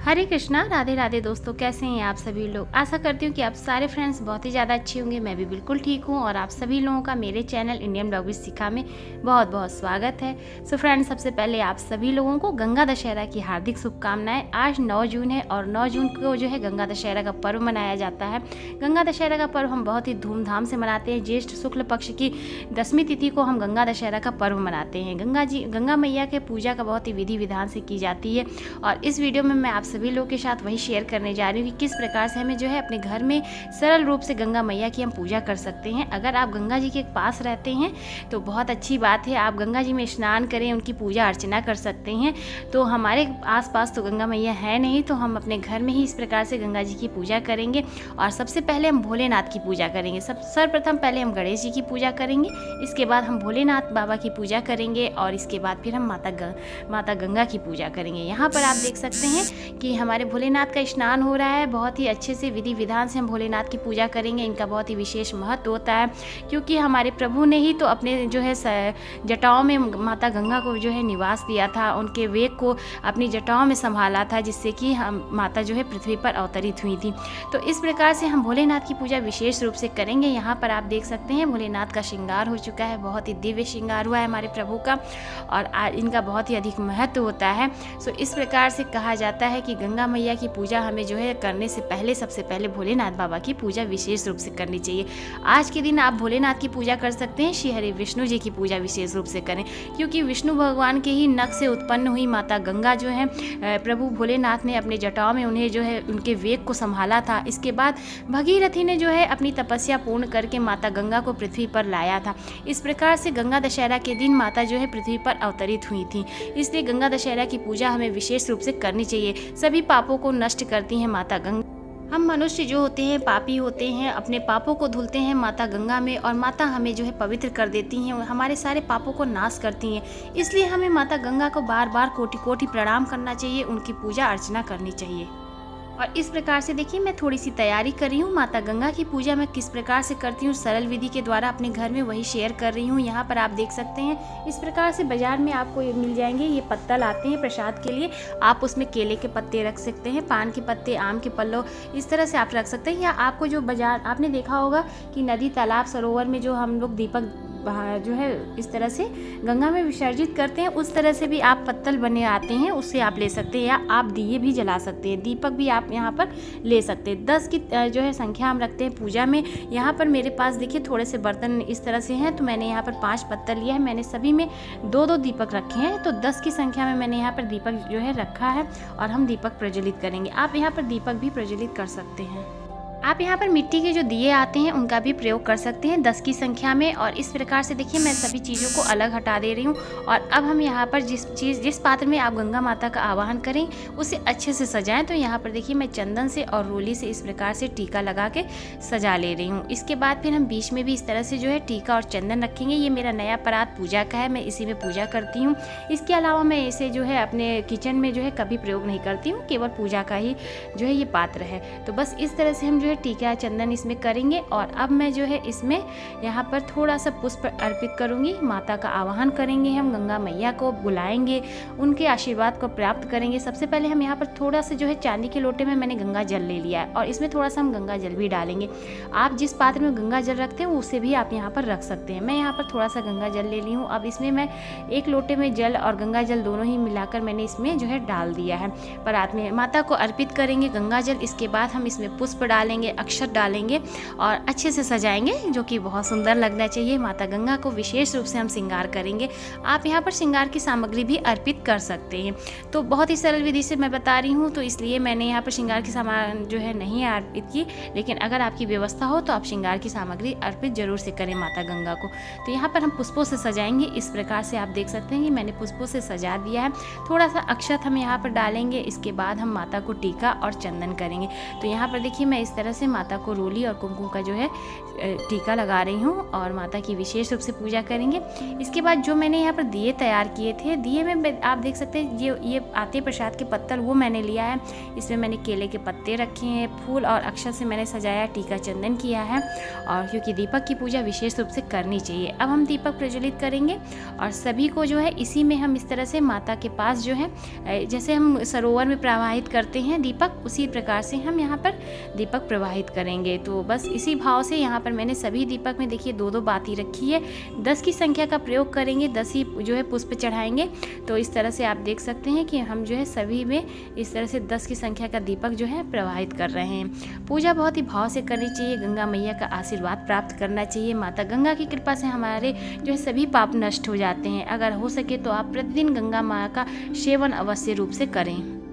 हरे कृष्णा, राधे राधे दोस्तों। कैसे हैं आप सभी लोग। आशा करती हूँ कि आप सारे फ्रेंड्स बहुत ही ज़्यादा अच्छे होंगे। मैं भी बिल्कुल ठीक हूँ और आप सभी लोगों का मेरे चैनल इंडियन ब्लॉग विद शिखा में बहुत बहुत स्वागत है। सो फ्रेंड्स, सबसे पहले आप सभी लोगों को गंगा दशहरा की हार्दिक शुभकामनाएं। आज 9 जून है और 9 जून को जो है गंगा दशहरा का पर्व मनाया जाता है। गंगा दशहरा का पर्व हम बहुत ही धूमधाम से मनाते हैं। ज्येष्ठ शुक्ल पक्ष की 10वीं तिथि को हम गंगा दशहरा का पर्व मनाते हैं। गंगा मैया के पूजा का बहुत ही विधि विधान से की जाती है और इस वीडियो में मैं आप सभी लोगों के साथ वही शेयर करने जा रही हूँ कि किस प्रकार से हमें जो है अपने घर में सरल रूप से गंगा मैया की हम पूजा कर सकते हैं। अगर आप गंगा जी के पास रहते हैं तो बहुत अच्छी बात है, आप गंगा जी में स्नान करें, उनकी पूजा अर्चना कर सकते हैं। तो हमारे आसपास तो गंगा मैया है नहीं, तो हम अपने घर में ही इस प्रकार से गंगा जी की पूजा करेंगे। और सबसे पहले हम भोलेनाथ की पूजा करेंगे। सर्वप्रथम पहले हम गणेश जी की पूजा करेंगे, इसके बाद हम भोलेनाथ बाबा की पूजा करेंगे और इसके बाद फिर हम माता गंगा की पूजा करेंगे। यहाँ पर आप देख सकते हैं कि हमारे भोलेनाथ का स्नान हो रहा है। बहुत ही अच्छे से विधि विधान से हम भोलेनाथ की पूजा करेंगे। इनका बहुत ही विशेष महत्व होता है क्योंकि हमारे प्रभु ने ही तो अपने जो है जटाओं में माता गंगा को जो है निवास दिया था, उनके वेग को अपनी जटाओं में संभाला था, जिससे कि हम माता जो है पृथ्वी पर अवतरित हुई थी। तो इस प्रकार से हम भोलेनाथ की पूजा विशेष रूप से करेंगे। यहाँ पर आप देख सकते हैं भोलेनाथ का श्रृंगार हो चुका है, बहुत ही दिव्य श्रृंगार हुआ है हमारे प्रभु का और इनका बहुत ही अधिक महत्व होता है। सो इस प्रकार से कहा जाता है कि गंगा मैया की पूजा हमें जो है करने से पहले सबसे पहले भोलेनाथ बाबा की पूजा विशेष रूप से करनी चाहिए। आज के दिन आप भोलेनाथ की पूजा कर सकते हैं। श्री हरि विष्णु जी की पूजा विशेष रूप से करें क्योंकि विष्णु भगवान के ही नख से उत्पन्न हुई माता गंगा जो है प्रभु भोलेनाथ ने अपने जटाओं में उन्हें जो है उनके वेग को संभाला था। इसके बाद भगीरथी ने जो है अपनी तपस्या पूर्ण करके माता गंगा को पृथ्वी पर लाया था। इस प्रकार से गंगा दशहरा के दिन माता जो है पृथ्वी पर अवतरित हुई थी। इसलिए गंगा दशहरा की पूजा हमें विशेष रूप से करनी चाहिए। सभी पापों को नष्ट करती हैं माता गंगा। हम मनुष्य जो होते हैं पापी होते हैं, अपने पापों को धुलते हैं माता गंगा में और माता हमें जो है पवित्र कर देती हैं, हमारे सारे पापों को नाश करती हैं। इसलिए हमें माता गंगा को बार बार कोटि कोटि प्रणाम करना चाहिए, उनकी पूजा अर्चना करनी चाहिए। और इस प्रकार से देखिए मैं थोड़ी सी तैयारी कर रही हूँ। माता गंगा की पूजा मैं किस प्रकार से करती हूँ सरल विधि के द्वारा अपने घर में वही शेयर कर रही हूँ। यहाँ पर आप देख सकते हैं इस प्रकार से बाजार में आपको मिल जाएंगे ये पत्तल आते हैं प्रसाद के लिए। आप उसमें केले के पत्ते रख सकते हैं, पान के पत्ते, आम के पल्लो, इस तरह से आप रख सकते हैं। या आपको जो बाजार आपने देखा होगा कि नदी तालाब सरोवर में जो हम लोग दीपक जो है इस तरह से गंगा में विसर्जित करते हैं, उस तरह से भी आप पत्तल बने आते हैं, उससे आप ले सकते हैं। या आप दिए भी जला सकते हैं, दीपक भी आप यहाँ पर ले सकते हैं। 10 की जो है संख्या हम रखते हैं पूजा में। यहाँ पर मेरे पास देखिए थोड़े से बर्तन इस तरह से हैं, तो मैंने यहाँ पर 5 पत्तल लिया है। मैंने सभी में 2-2 दीपक रखे हैं, तो 10 की संख्या में मैंने यहाँ पर दीपक जो है रखा है और हम दीपक प्रज्वलित करेंगे। आप यहाँ पर दीपक भी प्रज्वलित कर सकते हैं। आप यहाँ पर मिट्टी के जो दिए आते हैं उनका भी प्रयोग कर सकते हैं 10 की संख्या में। और इस प्रकार से देखिए मैं सभी चीज़ों को अलग हटा दे रही हूँ। और अब हम यहाँ पर जिस पात्र में आप गंगा माता का आवाहन करें उसे अच्छे से सजाएं। तो यहाँ पर देखिए मैं चंदन से और रोली से इस प्रकार से टीका लगा के सजा ले रही हूँ। इसके बाद फिर हम बीच में भी इस तरह से जो है टीका और चंदन रखेंगे। ये मेरा नया परात पूजा का है, मैं इसी में पूजा करती हूँ। इसके अलावा मैं इसे जो है अपने किचन में जो है कभी प्रयोग नहीं करती हूँ, केवल पूजा का ही जो है ये पात्र है। तो बस इस तरह से हम जो है टीका चंदन इसमें करेंगे। और अब मैं जो है इसमें यहाँ पर थोड़ा सा पुष्प अर्पित करूँगी। माता का आवाहन करेंगे, हम गंगा मैया को बुलाएंगे, उनके आशीर्वाद को प्राप्त करेंगे। सबसे पहले हम यहाँ पर थोड़ा सा जो है चांदी के लोटे में मैंने गंगा जल ले लिया है और इसमें थोड़ा सा हम गंगा जल भी डालेंगे। आप जिस पात्र में गंगा जल रखते हैं उसे भी आप यहाँ पर रख सकते हैं। मैं यहाँ पर थोड़ा सा गंगा जल ले ली हूँ। अब इसमें मैं 1 लोटे में जल और गंगा जल दोनों ही मिलाकर मैंने इसमें जो है डाल दिया है परात में। माता को अर्पित करेंगे गंगा जल। इसके बाद हम इसमें पुष्प डालेंगे, अक्षत डालेंगे और अच्छे से सजाएंगे, जो कि बहुत सुंदर लगना चाहिए। माता गंगा को विशेष रूप से हम श्रृंगार करेंगे। आप यहाँ पर श्रृंगार की सामग्री भी अर्पित कर सकते हैं। तो बहुत ही सरल विधि से मैं बता रही हूँ, तो इसलिए मैंने यहाँ पर श्रृंगार की सामान जो है नहीं अर्पित की। लेकिन अगर आपकी व्यवस्था हो तो आप श्रृंगार की सामग्री अर्पित जरूर से करें माता गंगा को। तो यहाँ पर हम पुष्पों से सजाएंगे। इस प्रकार से आप देख सकते हैं कि मैंने पुष्पों से सजा दिया है। थोड़ा सा अक्षत हम यहाँ पर डालेंगे। इसके बाद हम माता को टीका और चंदन करेंगे। तो यहाँ पर देखिए मैं इस तरह से माता को रोली और कुमकुम का जो है टीका लगा रही हूँ और माता की विशेष रूप से पूजा करेंगे। इसके बाद जो मैंने यहाँ पर दिए तैयार किए थे, दिए में आप देख सकते हैं ये आते प्रसाद के पत्तल वो मैंने लिया है। इसमें मैंने केले के पत्ते रखे हैं, फूल और अक्षत से मैंने सजाया, टीका चंदन किया है और क्योंकि दीपक की पूजा विशेष रूप से करनी चाहिए। अब हम दीपक प्रज्वलित करेंगे और सभी को जो है इसी में हम इस तरह से माता के पास जो है जैसे हम सरोवर में प्रवाहित करते हैं दीपक, उसी प्रकार से हम यहाँ पर दीपक प्रवाहित करेंगे। तो बस इसी भाव से यहाँ पर मैंने सभी दीपक में देखिए 2-2 बाती रखी है। 10 की संख्या का प्रयोग करेंगे, 10 ही जो है पुष्प चढ़ाएंगे। तो इस तरह से आप देख सकते हैं कि हम जो है सभी में इस तरह से 10 की संख्या का दीपक जो है प्रवाहित कर रहे हैं। पूजा बहुत ही भाव से करनी चाहिए, गंगा मैया का आशीर्वाद प्राप्त करना चाहिए। माता गंगा की कृपा से हमारे जो है सभी पाप नष्ट हो जाते हैं। अगर हो सके तो आप प्रतिदिन गंगा माँ का सेवन अवश्य रूप से करें।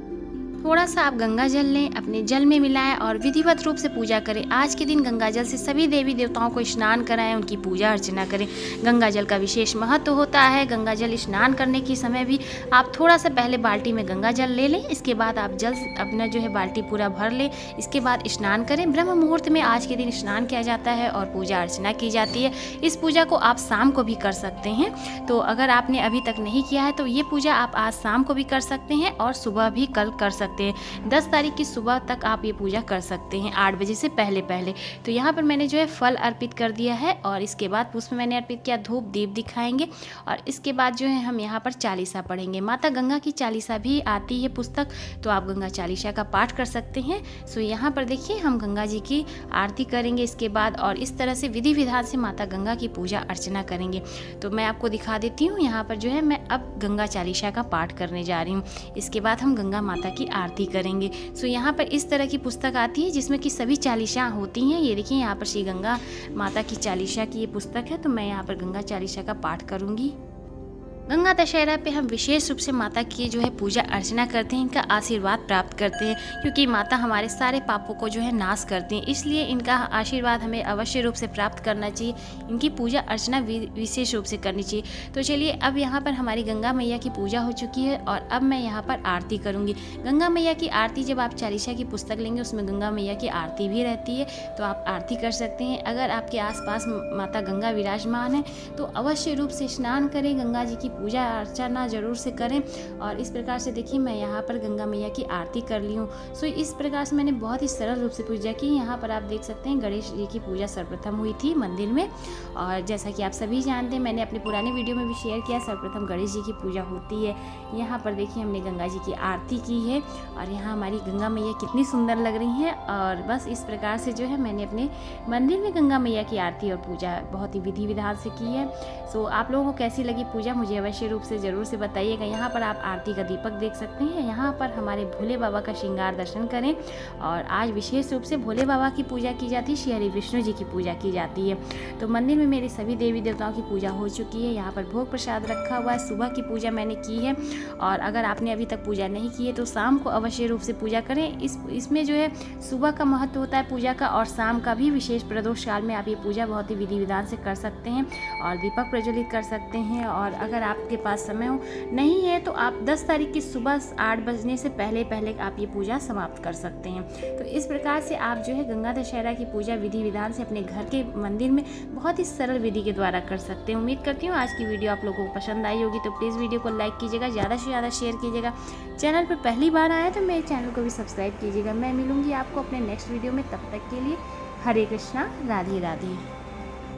थोड़ा सा आप गंगा जल लें, अपने जल में मिलाएं और विधिवत रूप से पूजा करें। आज के दिन गंगा जल से सभी देवी देवताओं को स्नान कराएं, उनकी पूजा अर्चना करें। गंगा जल का विशेष महत्व होता है। गंगा जल स्नान करने के समय भी आप थोड़ा सा पहले बाल्टी में गंगा जल ले लें, इसके बाद आप जल अपना जो है बाल्टी पूरा भर लें, इसके बाद स्नान करें। ब्रह्म मुहूर्त में आज के दिन स्नान किया जाता है और पूजा अर्चना की जाती है। इस पूजा को आप शाम को भी कर सकते हैं। तो अगर आपने अभी तक नहीं किया है तो ये पूजा आप आज शाम को भी कर सकते हैं और सुबह भी कल कर सकते हैं। 10 तारीख की सुबह तक आप ये पूजा कर सकते हैं 8 बजे से पहले। तो यहाँ पर मैंने जो है फल अर्पित कर दिया है और इसके बाद पुष्प मैंने अर्पित किया, धूप दीप दिखाएंगे और इसके बाद जो है हम यहाँ पर चालीसा पढ़ेंगे। माता गंगा की चालीसा भी आती है पुस्तक, तो आप गंगा चालीसा का पाठ कर सकते हैं। सो यहाँ पर देखिए हम गंगा जी की आरती करेंगे इसके बाद और इस तरह से विधि विधान से माता गंगा की पूजा अर्चना करेंगे। तो मैं आपको दिखा देती हूँ, यहाँ पर जो है मैं अब गंगा चालीसा का पाठ करने जा रही हूँ। इसके बाद हम गंगा माता की आरती करेंगे। सो यहाँ पर इस तरह की पुस्तक आती है जिसमें कि सभी चालीसा होती हैं। ये देखिए यहाँ पर श्री गंगा माता की चालीसा की ये पुस्तक है। तो मैं यहाँ पर गंगा चालीसा का पाठ करूँगी। गंगा दशहरा पे हम विशेष रूप से माता की जो है पूजा अर्चना करते हैं, इनका आशीर्वाद प्राप्त करते हैं क्योंकि माता हमारे सारे पापों को जो है नाश करती हैं। इसलिए इनका आशीर्वाद हमें अवश्य रूप से प्राप्त करना चाहिए, इनकी पूजा अर्चना विशेष रूप से करनी चाहिए। तो चलिए अब यहाँ पर हमारी गंगा मैया की पूजा हो चुकी है और अब मैं यहाँ पर आरती करूँगी। गंगा मैया की आरती जब आप चालीसा की पुस्तक लेंगे उसमें गंगा मैया की आरती भी रहती है, तो आप आरती कर सकते हैं। अगर आपके आसपास माता गंगा विराजमान है तो अवश्य रूप से स्नान करें, गंगा जी की पूजा अर्चना जरूर से करें। और इस प्रकार से देखिए मैं यहाँ पर गंगा मैया की आरती कर ली हूँ। सो इस प्रकार से मैंने बहुत ही सरल रूप से पूजा की। यहाँ पर आप देख सकते हैं गणेश जी की पूजा सर्वप्रथम हुई थी मंदिर में और जैसा कि आप सभी जानते हैं मैंने अपने पुराने वीडियो में भी शेयर किया, सर्वप्रथम गणेश जी की पूजा होती है। यहाँ पर देखिए हमने गंगा जी की आरती की है और यहाँ हमारी गंगा मैया कितनी सुंदर लग रही हैं। और बस इस प्रकार से जो है मैंने अपने मंदिर में गंगा मैया की आरती और पूजा बहुत ही विधि विधान से की है। सो आप लोगों को कैसी लगी पूजा मुझे अवश्य रूप से ज़रूर से बताइएगा। यहाँ पर आप आरती का दीपक देख सकते हैं। यहाँ पर हमारे भोले बाबा का श्रृंगार दर्शन करें और आज विशेष रूप से भोले बाबा की पूजा की जाती है, श्री हरि विष्णु जी की पूजा की जाती है। तो मंदिर में मेरी सभी देवी देवताओं की पूजा हो चुकी है। यहाँ पर भोग प्रसाद रखा हुआ है, सुबह की पूजा मैंने की है और अगर आपने अभी तक पूजा नहीं की है तो शाम को अवश्य रूप से पूजा करें। इसमें जो है सुबह का महत्व होता है पूजा का और शाम का भी विशेष प्रदोष काल में आप ये पूजा बहुत ही विधि विधान से कर सकते हैं और दीपक प्रज्वलित कर सकते हैं। और अगर आपके पास समय हो नहीं है तो आप 10 तारीख की सुबह 8 बजने से पहले आप ये पूजा समाप्त कर सकते हैं। तो इस प्रकार से आप जो है गंगा दशहरा की पूजा विधि विधान से अपने घर के मंदिर में बहुत ही सरल विधि के द्वारा कर सकते हैं। उम्मीद करती हूँ आज की वीडियो आप लोगों को पसंद आई होगी। तो प्लीज़ वीडियो को लाइक कीजिएगा, ज़्यादा से ज़्यादा शेयर कीजिएगा। चैनल पर पहली बार आया तो मेरे चैनल को भी सब्सक्राइब कीजिएगा। मैं मिलूँगी आपको अपने नेक्स्ट वीडियो में, तब तक के लिए हरे कृष्णा, राधे राधे।